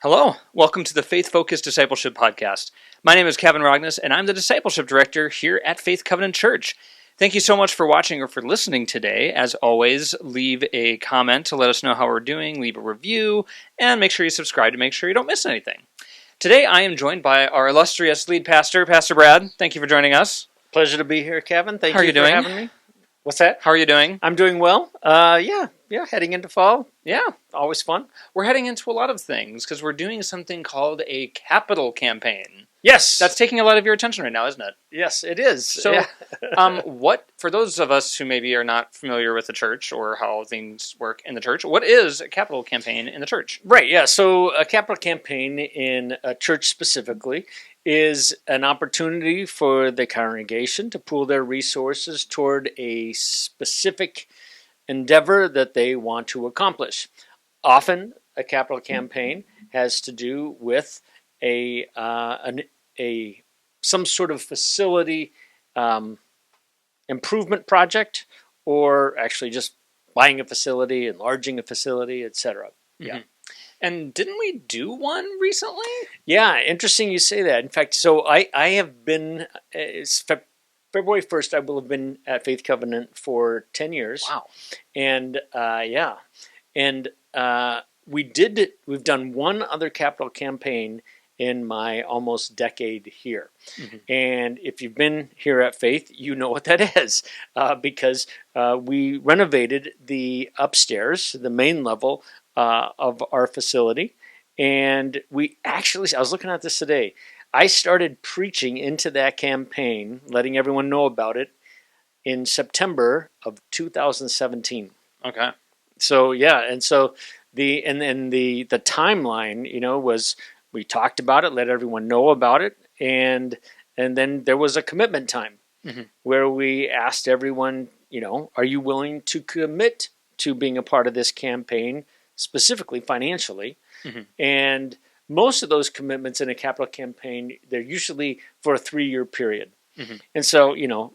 Hello, welcome to the Faith Focused Discipleship Podcast. My name is Kevin Rogness, and I'm the Discipleship Director here at Faith Covenant Church. Thank you so much for watching or for listening today. As always, leave a comment to let us know how we're doing, leave a review, and make sure you subscribe to make sure you don't miss anything. Today, I am joined by our illustrious lead pastor, Pastor Brad. Thank you for joining us. Pleasure to be here, Kevin. Thank How are you you for doing? having me. What's that? How are you doing? I'm doing well. Yeah, heading into fall. Yeah, Always fun. we're heading into a lot of things because we're doing something called a capital campaign. Yes. That's taking a lot of your attention right now, isn't it? Yes, it is. So, yeah. what, for those of us who maybe are not familiar with the church or how things work in the church, what is a capital campaign in the church? Right, yeah. So a capital campaign in a church specifically is an opportunity for the congregation to pool their resources toward a specific endeavor that they want to accomplish. Often, a capital campaign has to do with some sort of facility improvement project, or actually just buying a facility, enlarging a facility, etc. Yeah. Mm-hmm. And didn't we do one recently? Yeah, interesting you say that. In fact, so I have been, February 1st, I will have been at Faith Covenant for 10 years. Wow. And we've done one other capital campaign in my almost decade here. Mm-hmm. And if you've been here at Faith, you know what that is, because we renovated the upstairs, the main level of our facility. And I was looking at this today, I started preaching into that campaign, letting everyone know about it, in September of 2017. Okay. So yeah, and so the timeline, was we talked about it, let everyone know about it, and then there was a commitment time where we asked everyone, are you willing to commit to being a part of this campaign, specifically financially? Mm-hmm. And most of those commitments in a capital campaign, they're usually for a 3-year period. Mm-hmm. And so, a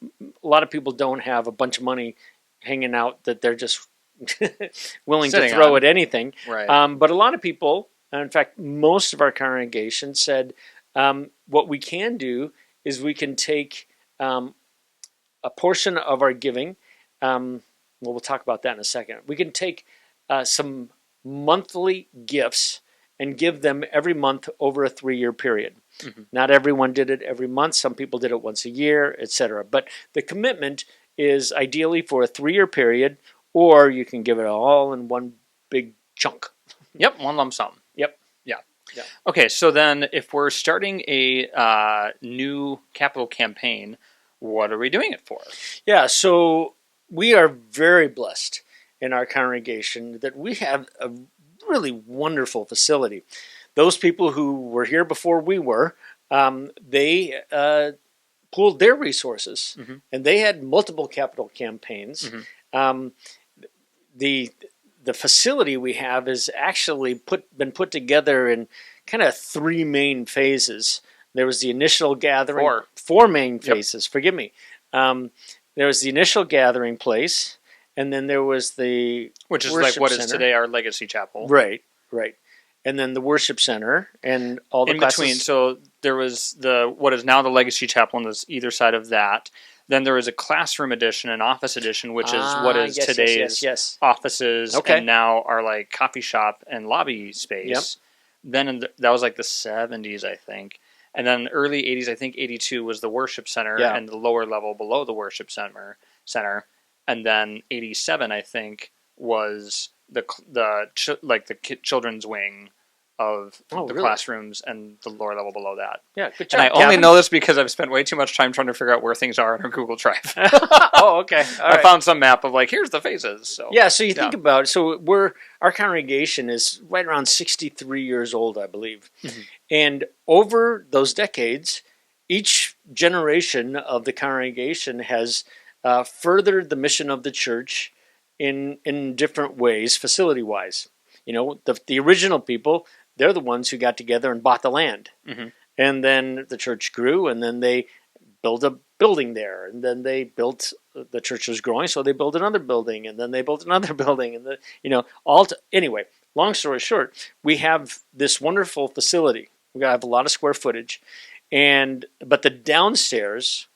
lot of people don't have a bunch of money hanging out that they're just willing to throw at anything. Right. But a lot of people, in fact, most of our congregation said, what we can do is we can take a portion of our giving. We'll talk about that in a second. We can take some monthly gifts and give them every month over a 3-year period. Mm-hmm. Not everyone did it every month. Some people did it once a year, etc. But the commitment is ideally for a 3-year period, or you can give it all in one big chunk. Yep, one lump sum. Yep. Yeah. Okay, so then if we're starting a new capital campaign, what are we doing it for? Yeah, so we are very blessed in our congregation that we have a really wonderful facility. Those people who were here before we were, they pooled their resources, mm-hmm. and they had multiple capital campaigns. Mm-hmm. The facility we have is actually been put together in kind of 3 main phases. There was the initial gathering. 4 main phases. Yep. Forgive me. There was the initial gathering place. And then there was the which is like what is today our Legacy Chapel. Right. And then the worship center and all the in classes. Between. So there was what is now the Legacy Chapel on either side of that. Then there was a classroom edition and office edition, which is what is today's offices and now are like coffee shop and lobby space. Yep. Then that was like the 70s, I think. And then early 80s, I think 82 was the worship center and the lower level below the worship center. And then 87, I think, was the children's wing of classrooms and the lower level below that. Yeah, good job. And I only know this because I've spent way too much time trying to figure out where things are on our Google Drive. Oh, okay. I found some map of here's the phases. So you think about it. So our congregation is right around 63 years old, I believe. Mm-hmm. And over those decades, each generation of the congregation has furthered the mission of the church in different ways, facility-wise. The original people, they're the ones who got together and bought the land. Mm-hmm. And then the church grew, and then they built a building there. And then the church was growing, so they built another building, and then they built another building. And anyway, long story short, we have this wonderful facility. We have a lot of square footage, but the downstairs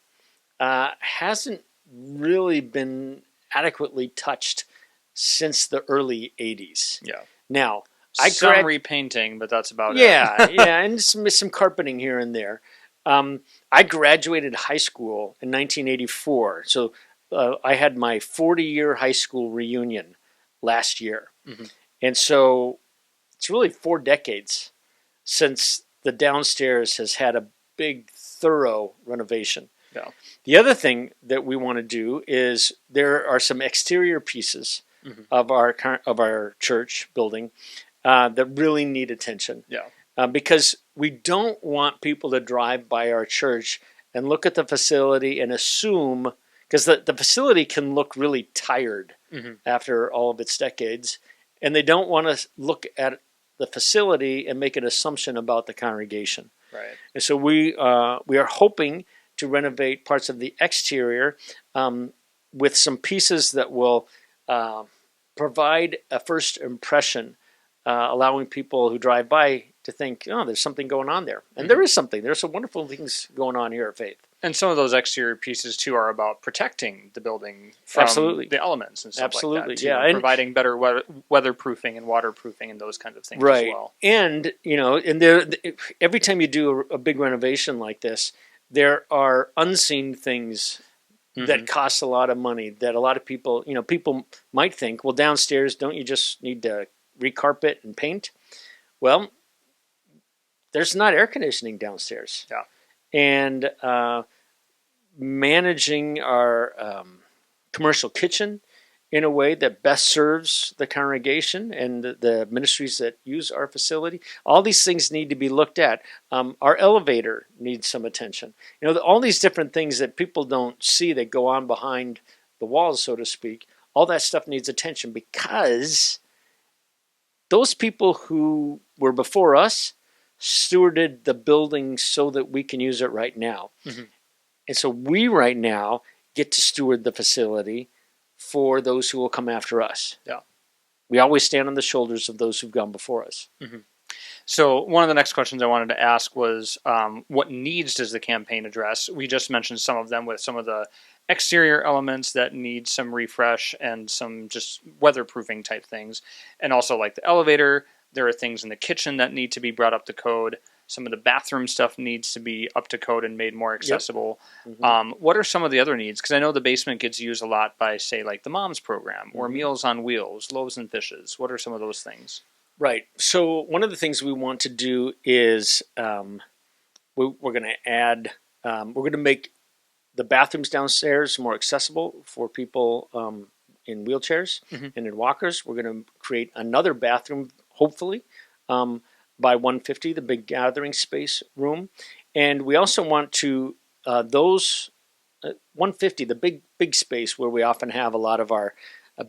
hasn't really been adequately touched since the early 80s. Yeah. Now, some repainting, but that's about it. Yeah, and some carpeting here and there. I graduated high school in 1984, so I had my 40-year high school reunion last year. Mm-hmm. And so it's really 4 decades since the downstairs has had a big, thorough renovation. Yeah. The other thing that we want to do is there are some exterior pieces mm-hmm. of our church building that really need attention. Yeah. Because we don't want people to drive by our church and look at the facility and assume, because the facility can look really tired mm-hmm. after all of its decades, and they don't want to look at the facility and make an assumption about the congregation. Right. And so we are hoping to renovate parts of the exterior with some pieces that will provide a first impression, allowing people who drive by to think, oh, there's something going on there. And mm-hmm. there is something. There's some wonderful things going on here at Faith. And some of those exterior pieces, too, are about protecting the building from the elements and stuff like that, too. Yeah. And providing better weatherproofing and waterproofing and those kinds of things as well. And, every time you do a big renovation like this, there are unseen things mm-hmm. that cost a lot of money that a lot of people might think, well, downstairs, don't you just need to recarpet and paint? Well, there's not air conditioning downstairs. Yeah. And managing our commercial kitchen in a way that best serves the congregation and the ministries that use our facility, all these things need to be looked at. Our elevator needs some attention. All these different things that people don't see that go on behind the walls, so to speak, all that stuff needs attention because those people who were before us stewarded the building so that we can use it right now. Mm-hmm. And so we right now get to steward the facility for those who will come after us. Yeah. We always stand on the shoulders of those who've gone before us. Mm-hmm. So one of the next questions I wanted to ask was, what needs does the campaign address? We just mentioned some of them with some of the exterior elements that need some refresh and some just weatherproofing type things. And also like the elevator, there are things in the kitchen that need to be brought up to code. Some of the bathroom stuff needs to be up to code and made more accessible. Yep. Mm-hmm. What are some of the other needs? Because I know the basement gets used a lot by, say, like the Moms program or mm-hmm. Meals on Wheels, Loaves and Fishes. What are some of those things? Right. So one of the things we want to do is we're going to add, we're going to make the bathrooms downstairs more accessible for people in wheelchairs mm-hmm. and in walkers. We're going to create another bathroom, hopefully, by 150, the big gathering space room. And we also want to, 150, the big space where we often have a lot of our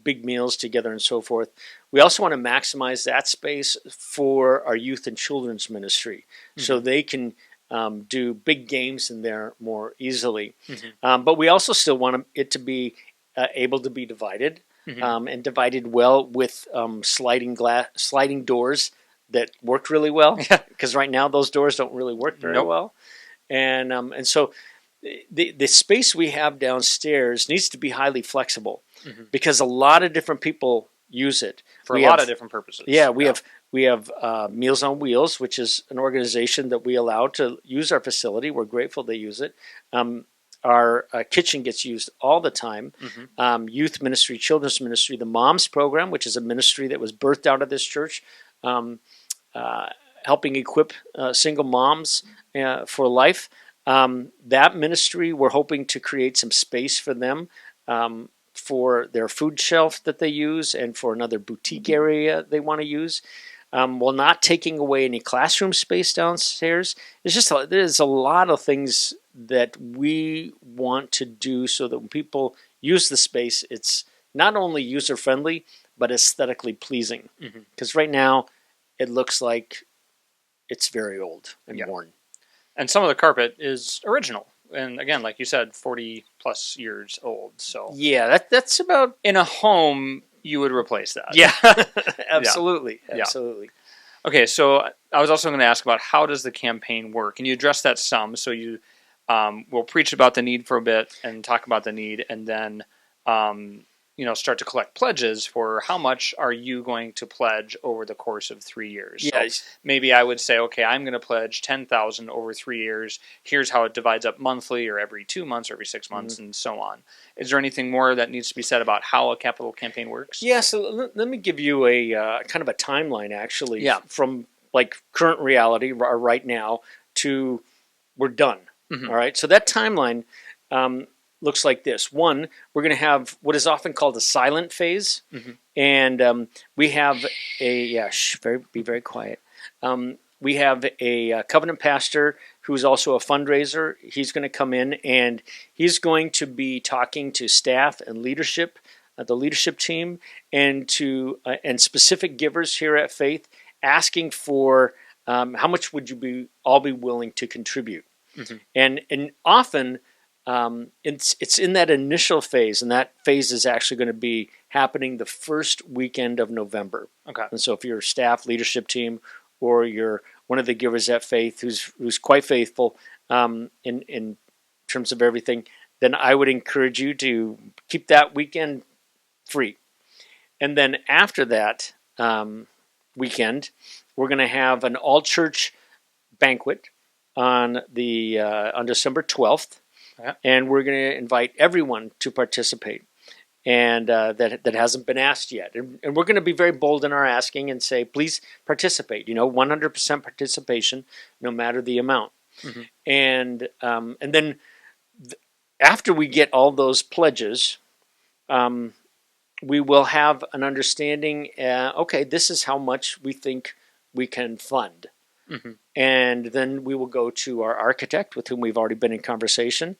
big meals together and so forth. We also want to maximize that space for our youth and children's ministry mm-hmm. so they can do big games in there more easily. Mm-hmm. But we also still want it to be able to be divided mm-hmm. And divided well with sliding doors that work really well, because right now those doors don't really work very well. And so the space we have downstairs needs to be highly flexible mm-hmm. because a lot of different people use it. For a lot of different purposes. Yeah, we have Meals on Wheels, which is an organization that we allow to use our facility. We're grateful they use it. Our kitchen gets used all the time. Mm-hmm. Youth ministry, children's ministry, the Moms program, which is a ministry that was birthed out of this church, helping equip single moms for life. That ministry, we're hoping to create some space for them for their food shelf that they use and for another boutique area they want to use. While not taking away any classroom space downstairs. There's a lot of things that we want to do so that when people use the space, it's not only user-friendly, but aesthetically pleasing. Because right now, it looks like it's very old and worn. And some of the carpet is original. And again, like you said, 40 plus years old. So yeah, that's about in a home. you would replace that. Yeah, absolutely. Yeah. Absolutely. Okay, so I was also going to ask about how does the campaign work? And you addressed that some, so you we'll preach about the need for a bit and talk about the need, and then start to collect pledges for how much are you going to pledge over the course of 3 years. Yes. So maybe I would say, okay, I'm going to pledge $10,000 over 3 years. Here's how it divides up monthly or every 2 months or every 6 months and so on. Is there anything more that needs to be said about how a capital campaign works? Yeah, so let me give you a kind of a timeline, actually, from like current reality right now to we're done. All right, so that timeline looks like this. One, we're going to have what is often called a silent phase, and we have be very quiet. We have a covenant pastor who's also a fundraiser. He's going to come in, and he's going to be talking to staff and leadership, the leadership team, and and specific givers here at Faith, asking for how much would you all be willing to contribute. And often it's in that initial phase, and that phase is actually going to be happening the first weekend of November. Okay. And so if you're a staff leadership team or you're one of the givers at Faith who's quite faithful in terms of everything, then I would encourage you to keep that weekend free. And then after that weekend, we're going to have an all-church banquet on December 12th, and we're going to invite everyone to participate, and that hasn't been asked yet. And we're going to be very bold in our asking and say, please participate. 100% participation, no matter the amount. And then after we get all those pledges, we will have an understanding. Okay, this is how much we think we can fund. And then we will go to our architect with whom we've already been in conversation,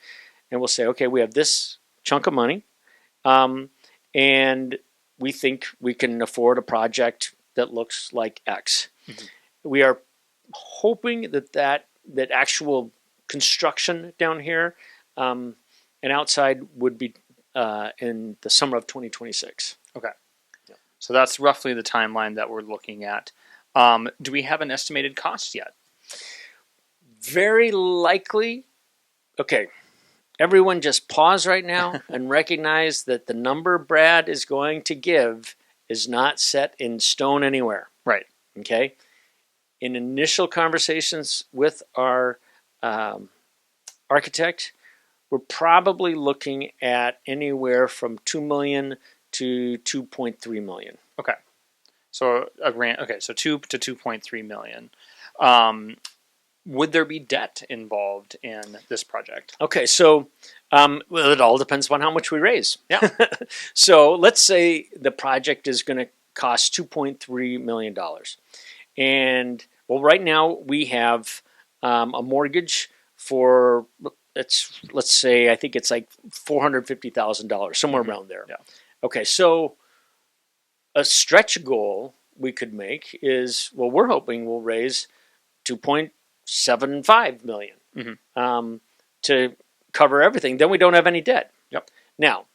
and we'll say, okay, we have this chunk of money, and we think we can afford a project that looks like X. We are hoping that actual construction down here and outside would be in the summer of 2026. Okay. So that's roughly the timeline that we're looking at. Do we have an estimated cost yet? Very likely. Okay, everyone just pause right now and recognize that the number Brad is going to give is not set in stone anywhere. Right. Okay? In initial conversations with our architect, we're probably looking at anywhere from $2 million to $2.3 million. Okay. So a grant. Okay, so $2 to $2.3 million. Would there be debt involved in this project? Okay, so it all depends on how much we raise. Yeah. So let's say the project is going to cost $2.3 million, and right now we have a mortgage for let's say I think it's like $450,000, somewhere around there. Yeah. Okay, so a stretch goal we could make is, we're hoping we'll raise $2.75 million to cover everything. Then we don't have any debt. Yep. Now,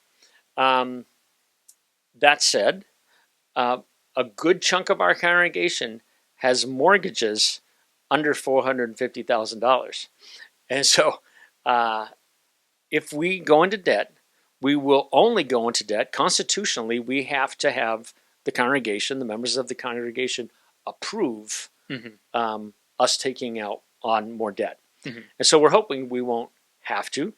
that said, a good chunk of our congregation has mortgages under $450,000. And so if we go into debt, we will only go into debt. Constitutionally, we have to have the congregation, the members of the congregation, approve us taking out on more debt. And so we're hoping we won't have to,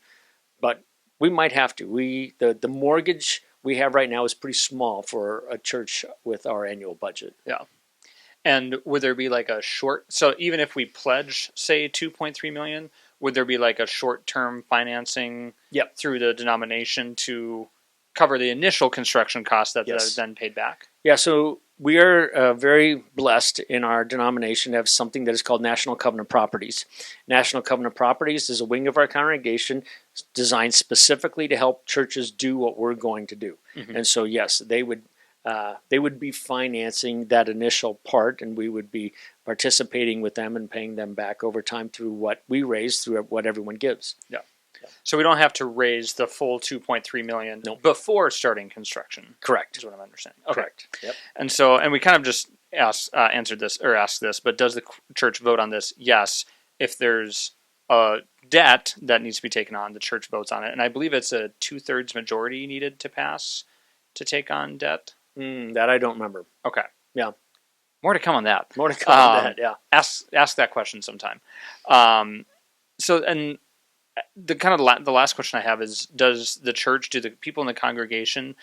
but we might have to. The mortgage we have right now is pretty small for a church with our annual budget. Yeah. And would there be like a so even if we pledge, say, $2.3 million, would there be like a short-term financing through the denomination to cover the initial construction costs that are then paid back? Yeah, so we are very blessed in our denomination to have something that is called National Covenant Properties. National Covenant Properties is a wing of our congregation designed specifically to help churches do what we're going to do. And so, yes, they would be financing that initial part, and we would be participating with them and paying them back over time through what we raise, through what everyone gives. Yeah. So we don't have to raise the full $2.3 million before starting construction. Correct. Is what I'm understanding. Okay. Correct. Yep. And we kind of just asked this, but does the church vote on this? Yes. If there's a debt that needs to be taken on, the church votes on it, and I believe it's a 2/3 majority needed to pass to take on debt. That I don't remember. Okay. Yeah. More to come on that. More to come on that. Yeah. Ask that question sometime. So, and the last question I have is: does the church, do the people in the congregation,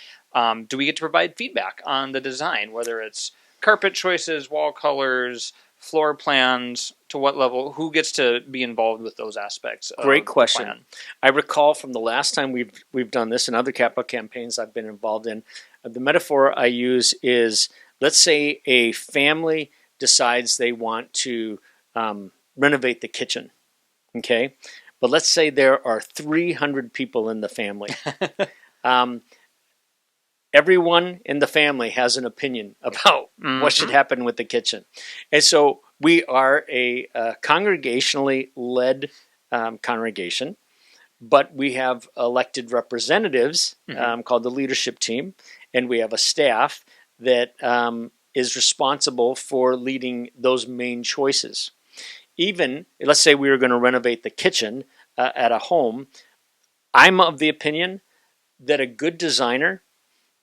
do we get to provide feedback on the design, whether it's carpet choices, wall colors, floor plans, to what level? Who gets to be involved with those aspects? Great question. Plan? I recall from the last time we've done this and other capital campaigns I've been involved in. The metaphor I use is, let's say a family decides they want to renovate the kitchen, okay? But let's say there are 300 people in the family. Everyone in the family has an opinion about what should happen with the kitchen. And so we are a congregationally led congregation, but we have elected representatives called the leadership team, and we have a staff that is responsible for leading those main choices. Even, let's say we were going to renovate the kitchen at a home, I'm of the opinion that a good designer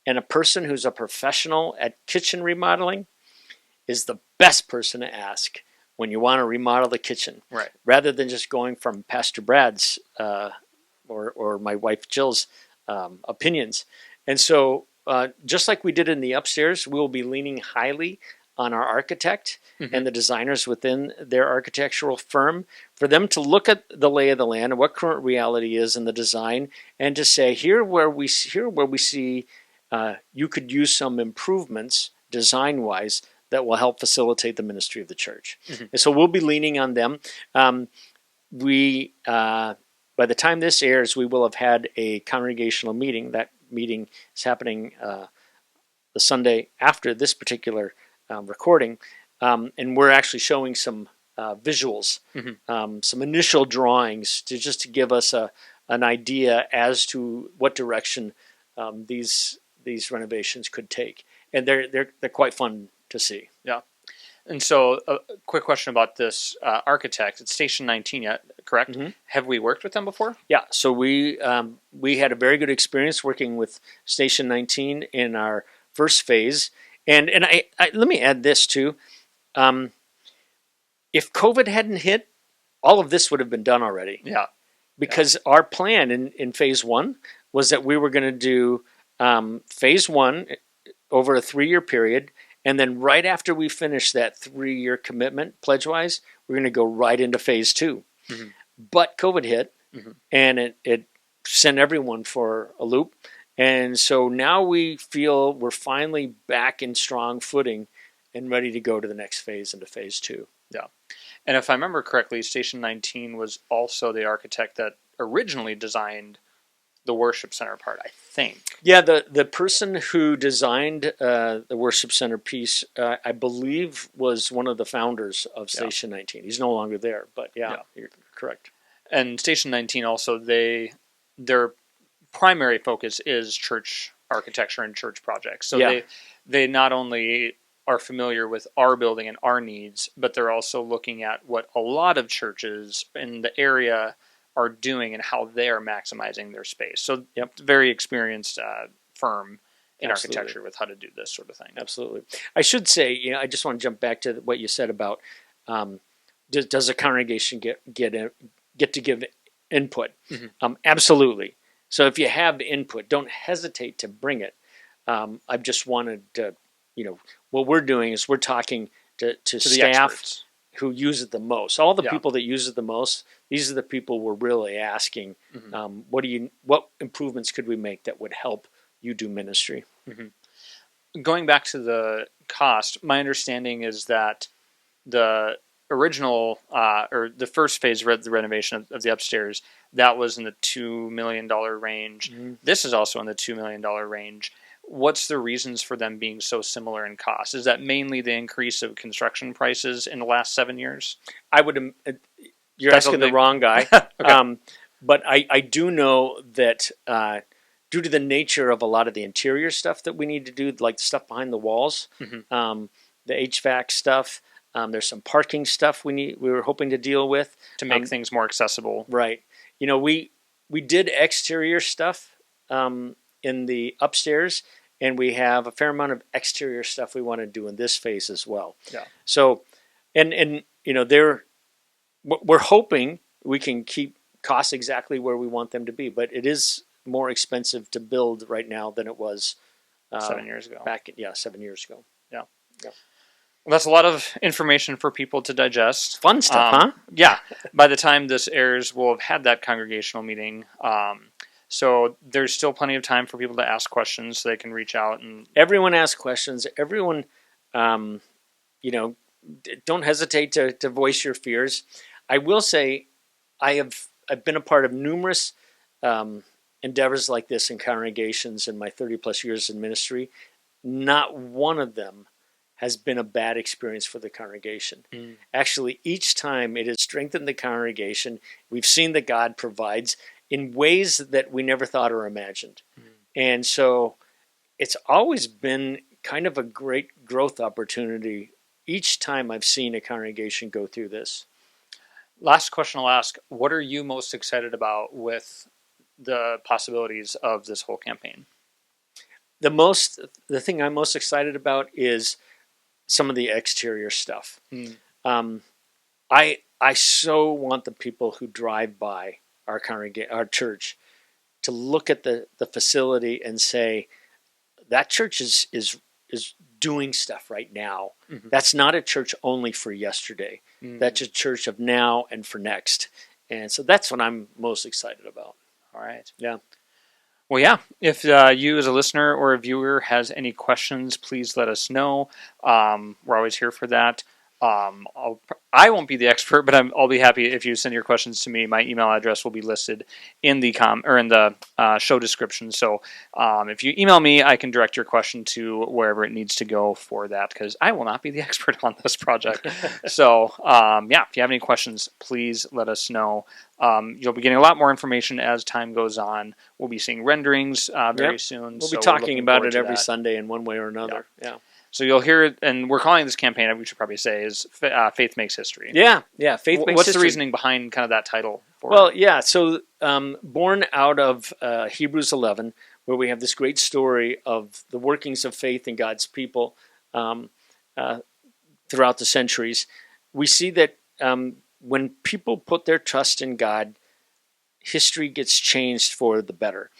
and a person who's a professional at kitchen remodeling is the best person to ask when you want to remodel the kitchen. Right. Rather than just going from Pastor Brad's or my wife Jill's opinions. And so just like we did in the upstairs, we will be leaning highly on our architect and the designers within their architectural firm for them to look at the lay of the land and what current reality is in the design, and to say, here where we see you could use some improvements design-wise that will help facilitate the ministry of the church. And so we'll be leaning on them. By the time this airs, we will have had a congregational meeting. That meeting is happening the Sunday after this particular recording, and we're actually showing some visuals, some initial drawings to give us an idea as to what direction these renovations could take, and they're quite fun to see. Yeah. And so, a quick question about this architect. It's Station 19 yet, correct? Have we worked with them before? Yeah. So we had a very good experience working with Station 19 in our first phase. And I let me add this too. If COVID hadn't hit, all of this would have been done already. Yeah. Because our plan in phase one was that we were going to do phase one over a 3-year period. And then right after we finish that 3-year commitment, pledge-wise, we're going to go right into phase two. But COVID hit, and it sent everyone for a loop. And so now we feel we're finally back in strong footing and ready to go to the next phase, into phase two. Yeah. And if I remember correctly, Station 19 was also the architect that originally designed the worship center part, I think. Yeah, the person who designed the worship center piece, I believe, was one of the founders of Station 19. He's no longer there, but yeah, you're correct. And Station 19 also, their primary focus is church architecture and church projects. So they not only are familiar with our building and our needs, but they're also looking at what a lot of churches in the area are doing and how they are maximizing their space. So very experienced firm in architecture with how to do this sort of thing. Absolutely. I should say, I just want to jump back to what you said about does a congregation get to give input? Absolutely. So if you have input, don't hesitate to bring it. I've just wanted to, what we're doing is we're talking to staff who use it the most. All the people that use it the most, these are the people we're really asking, what improvements could we make that would help you do ministry? Going back to the cost, my understanding is that the original, or the first phase, the renovation of the upstairs, that was in the $2 million range. This is also in the $2 million range. What's the reasons for them being so similar in cost? Is that mainly the increase of construction prices in the last 7 years? You're asking the wrong guy. But I do know that due to the nature of a lot of the interior stuff that we need to do, like the stuff behind the walls, the HVAC stuff, there's some parking stuff we were hoping to deal with to make things more accessible. Right. We did exterior stuff in the upstairs, and we have a fair amount of exterior stuff we want to do in this phase as well. Yeah. So, and we're hoping we can keep costs exactly where we want them to be, but it is more expensive to build right now than it was 7 years ago. 7 years ago. Yeah. Well, that's a lot of information for people to digest. Fun stuff, huh? Yeah. By the time this airs, we'll have had that congregational meeting. So there's still plenty of time for people to ask questions, so they can reach out. And everyone asks questions. Everyone, don't hesitate to voice your fears. I will say, I've been a part of numerous endeavors like this in congregations in my 30 plus years in ministry. Not one of them has been a bad experience for the congregation. Actually, each time it has strengthened the congregation. We've seen that God provides in ways that we never thought or imagined. And so it's always been kind of a great growth opportunity each time I've seen a congregation go through this. Last question I'll ask, what are you most excited about with the possibilities of this whole campaign? The thing I'm most excited about is some of the exterior stuff. I so want the people who drive by our church to look at the facility and say, that church is doing stuff right now. That's not a church only for yesterday. That's a church of now and for next. And so that's what I'm most excited about. All right. Yeah. Well, yeah, if you as a listener or a viewer has any questions, please let us know. We're always here for that. I won't be the expert, but I'll be happy if you send your questions to me. My email address will be listed in the show description. So if you email me, I can direct your question to wherever it needs to go for that, because I will not be the expert on this project. So if you have any questions, please let us know. You'll be getting a lot more information as time goes on. We'll be seeing renderings very soon. We'll be talking about it every Sunday in one way or another. Yeah. So you'll hear it, and we're calling this campaign, we should probably say, is Faith Makes History. Yeah, Faith Makes History. What's the reasoning behind kind of that title? So born out of Hebrews 11, where we have this great story of the workings of faith in God's people throughout the centuries, we see that when people put their trust in God, history gets changed for the better.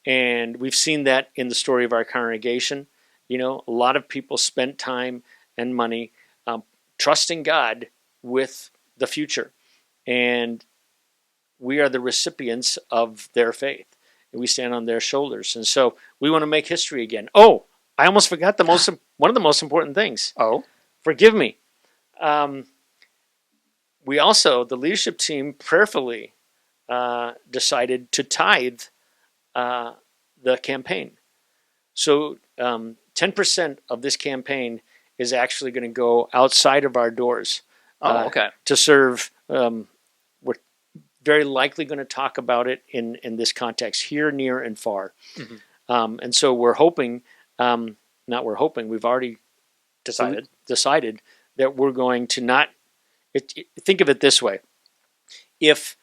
And we've seen that in the story of our congregation. A lot of people spent time and money trusting God with the future. And we are the recipients of their faith. And we stand on their shoulders. And so we want to make history again. Oh, I almost forgot one of the most important things. Oh? Forgive me. We also, the leadership team, prayerfully decided to tithe the campaign. So 10% of this campaign is actually going to go outside of our doors to serve. We're very likely going to talk about it in this context, here, near, and far. And so we're hoping, we've already decided that we're going to think of it this way. If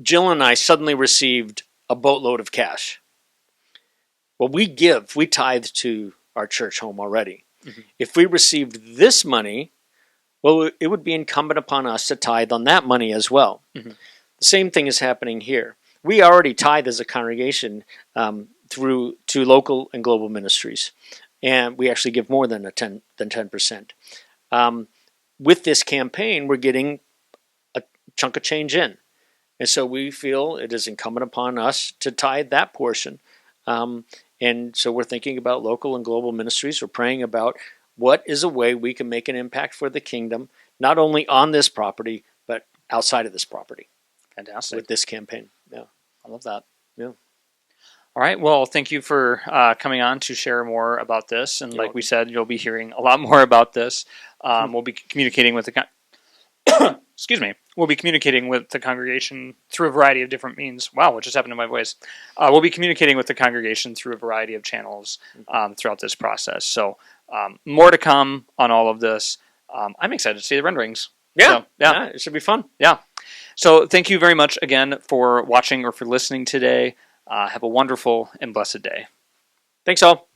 Jill and I suddenly received a boatload of cash, well, we tithe to our church home already. If we received this money, well, it would be incumbent upon us to tithe on that money as well. The same thing is happening here. We already tithe as a congregation to local and global ministries, and we actually give more than 10%. With this campaign, we're getting a chunk of change in, and so we feel it is incumbent upon us to tithe that portion. And so we're thinking about local and global ministries. We're praying about what is a way we can make an impact for the kingdom, not only on this property, but outside of this property. Fantastic. With this campaign. Yeah. I love that. Yeah. All right. Well, thank you for coming on to share more about this. And like we said, you'll be hearing a lot more about this. We'll be communicating with the we'll be communicating with the congregation through a variety of different means. Wow, what just happened to my voice? We'll be communicating with the congregation through a variety of channels throughout this process. So more to come on all of this. I'm excited to see the renderings. Yeah, it should be fun. Yeah. So thank you very much again for watching or for listening today. Have a wonderful and blessed day. Thanks all.